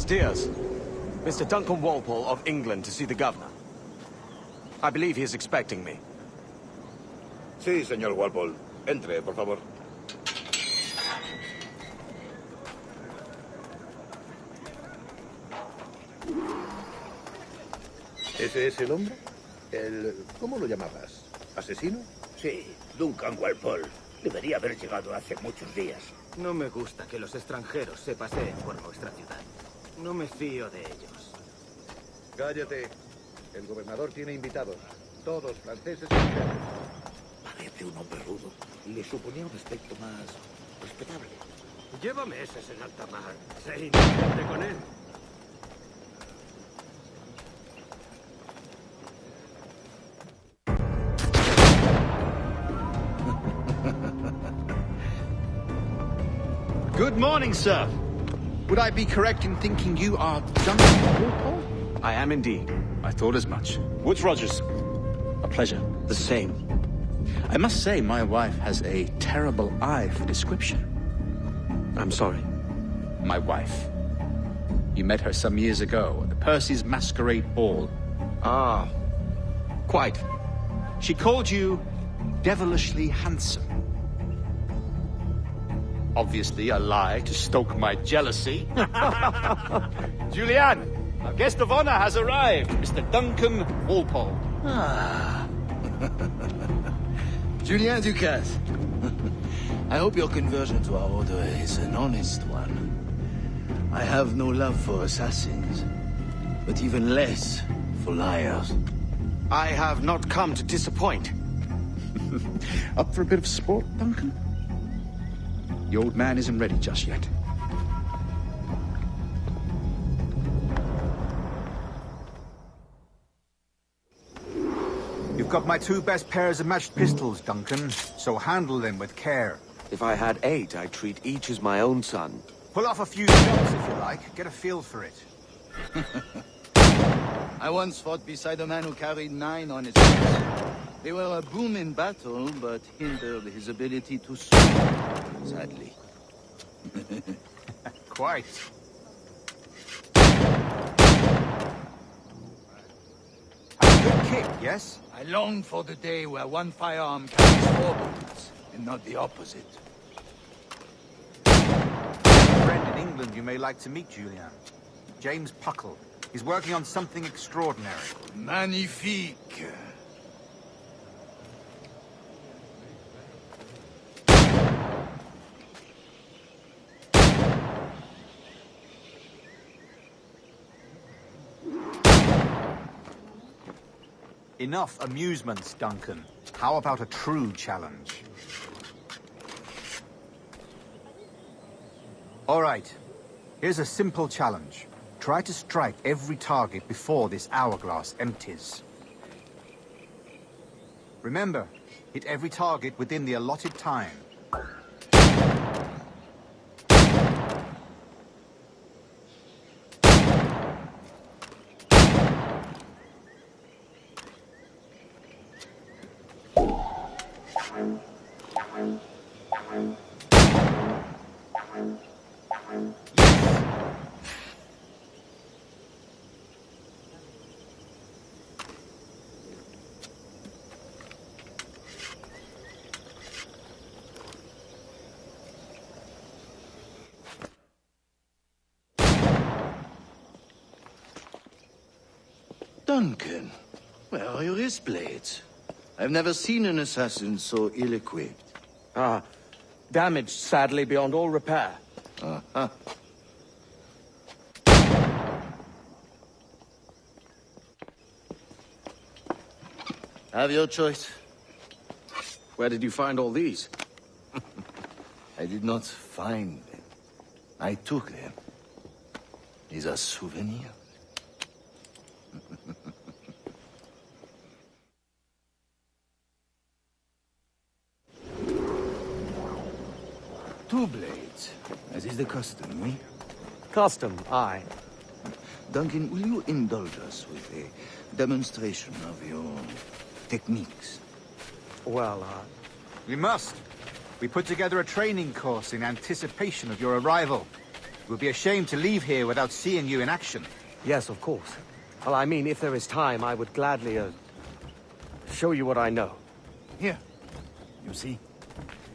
Buenos dias. Mr. Duncan Walpole of England to see the governor. I believe he is expecting me. Sí, señor Walpole. Entre, por favor. ¿Ese es el hombre? ¿Cómo lo llamabas? ¿Asesino? Sí, Duncan Walpole. Debería haber llegado hace muchos días. No me gusta que los extranjeros se paseen por nuestra ciudad. No me fío de ellos. Cállate. El gobernador tiene invitados. Todos franceses y ingleses. Parece un hombre rudo. Le suponía un aspecto más respetable. Lleva meses en alta mar. Sé inocente con él. Good morning, sir. Would I be correct in thinking you are Duncan Walpole? I am indeed. I thought as much. Woods Rogers. A pleasure. The same. I must say, my wife has a terrible eye for description. I'm sorry. My wife. You met her some years ago at the Percy's Masquerade Ball. Ah, quite. She called you devilishly handsome. Obviously a lie to stoke my jealousy. Julianne, our guest of honor has arrived, Mr. Duncan Walpole. Ah. Julien Ducasse. I hope your conversion to our order is an honest one. I have no love for assassins, but even less for liars. I have not come to disappoint. Up for a bit of sport, Duncan? The old man isn't ready just yet. You've got my two best pairs of matched pistols, Duncan, so handle them with care. If I had 8, I'd treat each as my own son. Pull off a few shots if you like, get a feel for it. I once fought beside a man who carried 9 on his chest. They were a boon in battle, but hindered his ability to swim, sadly. Quite. A good kick, yes? I long for the day where one firearm carries 4 bullets, and not the opposite. A friend in England you may like to meet, Julian. James Puckle. He's working on something extraordinary. Magnifique. Enough amusements, Duncan. How about a true challenge? All right. Here's a simple challenge. Try to strike every target before this hourglass empties. Remember, hit every target within the allotted time. Duncan, where are your wrist blades? I've never seen an assassin so ill-equipped. Ah, damaged sadly beyond all repair. Uh-huh. Have your choice. Where did you find all these? I did not find them. I took them. These are souvenirs. Two blades, as is the custom, oui? Custom, aye. Duncan, will you indulge us with a demonstration of your techniques? Well, We must. We put together a training course in anticipation of your arrival. It would be a shame to leave here without seeing you in action. Yes, of course. Well, I mean, if there is time, I would gladly, show you what I know. Here. You see?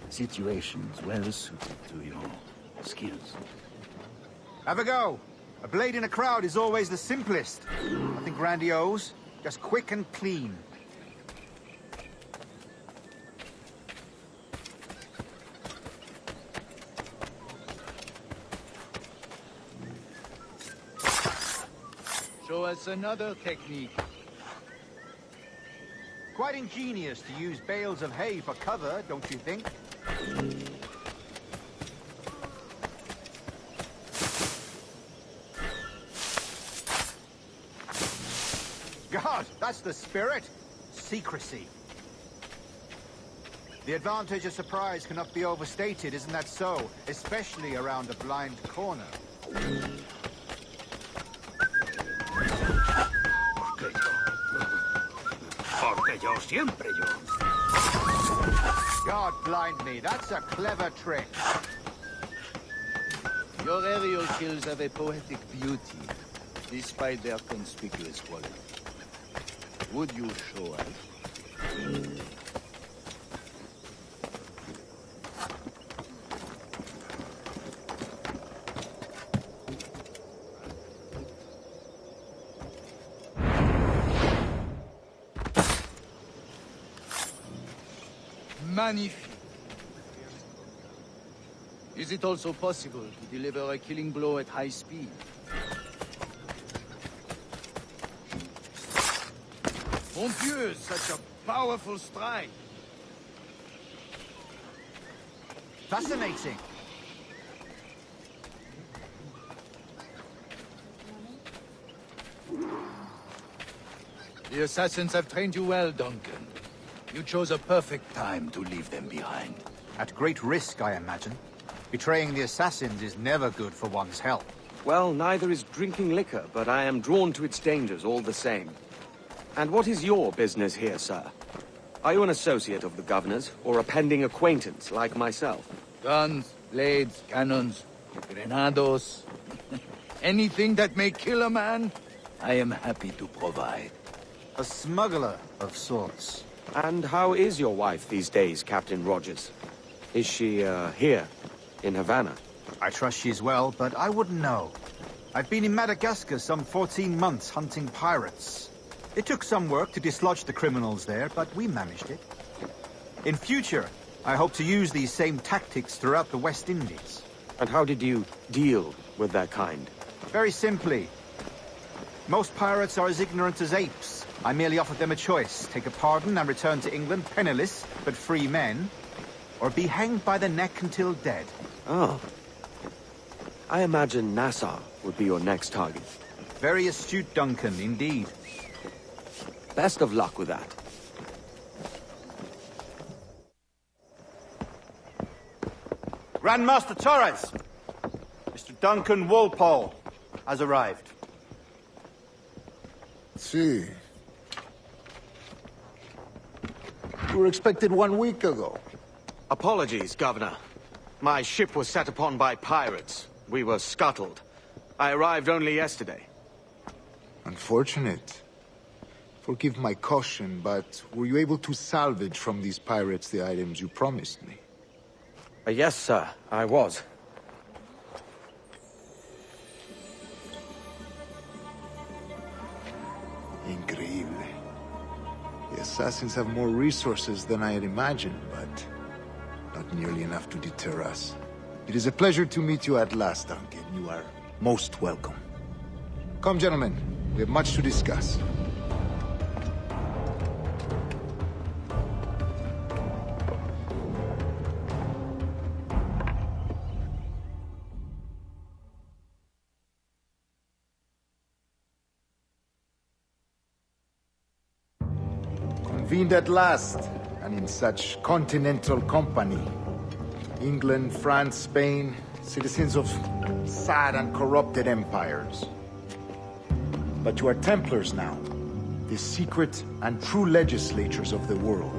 Situations well suited to your skills. Have a go. A blade in a crowd is always the simplest. Nothing grandiose, just quick and clean. Show us another technique. Quite ingenious to use bales of hay for cover, don't you think? God, that's the spirit. Secrecy. The advantage of surprise cannot be overstated, isn't that so? Especially around a blind corner. Porque yo, siempre yo. God blind me, that's a clever trick. Your aerial kills have a poetic beauty, despite their conspicuous quality. Would you show us? Magnifique. Is it also possible to deliver a killing blow at high speed? Mon Dieu, such a powerful strike. Fascinating. The assassins have trained you well, Duncan. You chose a perfect time to leave them behind. At great risk, I imagine. Betraying the assassins is never good for one's health. Well, neither is drinking liquor, but I am drawn to its dangers all the same. And what is your business here, sir? Are you an associate of the governor's, or a pending acquaintance like myself? Guns, blades, cannons, grenados. Anything that may kill a man, I am happy to provide. A smuggler of sorts. And how is your wife these days, Captain Rogers? Is she, here, in Havana? I trust she's well, but I wouldn't know. I've been in Madagascar some 14 months hunting pirates. It took some work to dislodge the criminals there, but we managed it. In future, I hope to use these same tactics throughout the West Indies. And how did you deal with that kind? Very simply. Most pirates are as ignorant as apes. I merely offered them a choice. Take a pardon and return to England penniless, but free men. Or be hanged by the neck until dead. Oh. I imagine Nassau would be your next target. Very astute, Duncan, indeed. Best of luck with that. Grandmaster Torres! Mr. Duncan Walpole has arrived. See. You were expected 1 week ago. Apologies, Governor. My ship was set upon by pirates. We were scuttled. I arrived only yesterday. Unfortunate. Forgive my caution, but were you able to salvage from these pirates the items you promised me? Yes, sir, I was. Increíble. The assassins have more resources than I had imagined, but not nearly enough to deter us. It is a pleasure to meet you at last, Duncan. You are most welcome. Come, gentlemen. We have much to discuss. Convened at last, and in such continental company. England, France, Spain, citizens of sad and corrupted empires. But you are Templars now, the secret and true legislators of the world.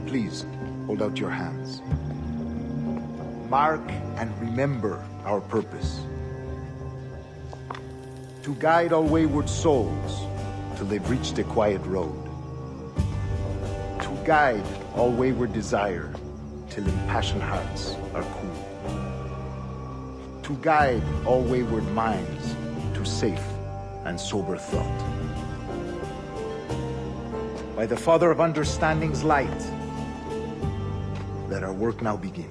Please, hold out your hands. Mark and remember our purpose. To guide all wayward souls till they've reached a quiet road. To guide all wayward desire till impassioned hearts are cool. To guide all wayward minds to safe and sober thought. By the Father of Understanding's light, let our work now begin.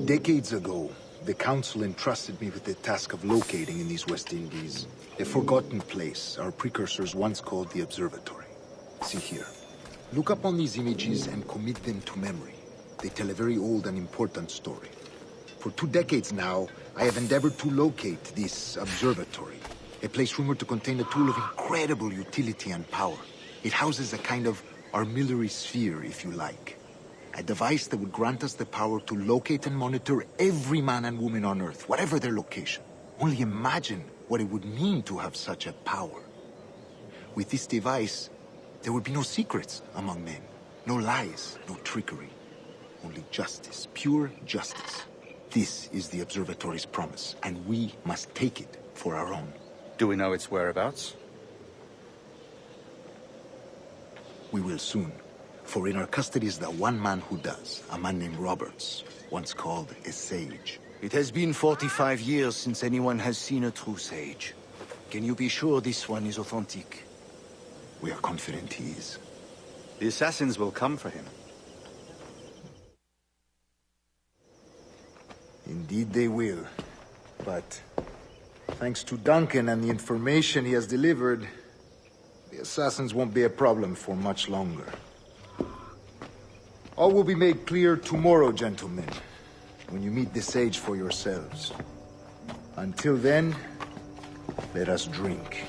Decades ago, the Council entrusted me with the task of locating in these West Indies a forgotten place our precursors once called the Observatory. See here. Look up on these images and commit them to memory. They tell a very old and important story. For 2 decades now, I have endeavored to locate this observatory, a place rumored to contain a tool of incredible utility and power. It houses a kind of armillary sphere, if you like. A device that would grant us the power to locate and monitor every man and woman on Earth, whatever their location. Only imagine what it would mean to have such a power. With this device, there would be no secrets among men, no lies, no trickery. Only justice, pure justice. This is the Observatory's promise, and we must take it for our own. Do we know its whereabouts? We will soon. For in our custody is the one man who does, a man named Roberts, once called a sage. It has been 45 years since anyone has seen a true sage. Can you be sure this one is authentic? We are confident he is. The assassins will come for him. Indeed they will. But thanks to Duncan and the information he has delivered, the assassins won't be a problem for much longer. All will be made clear tomorrow, gentlemen, when you meet the sage for yourselves. Until then, let us drink.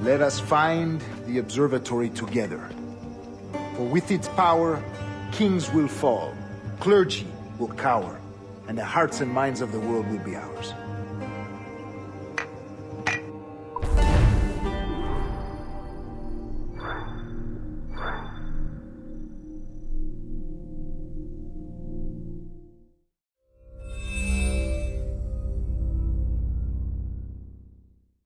Let us find the observatory together. For with its power, kings will fall, clergy will cower, and the hearts and minds of the world will be ours.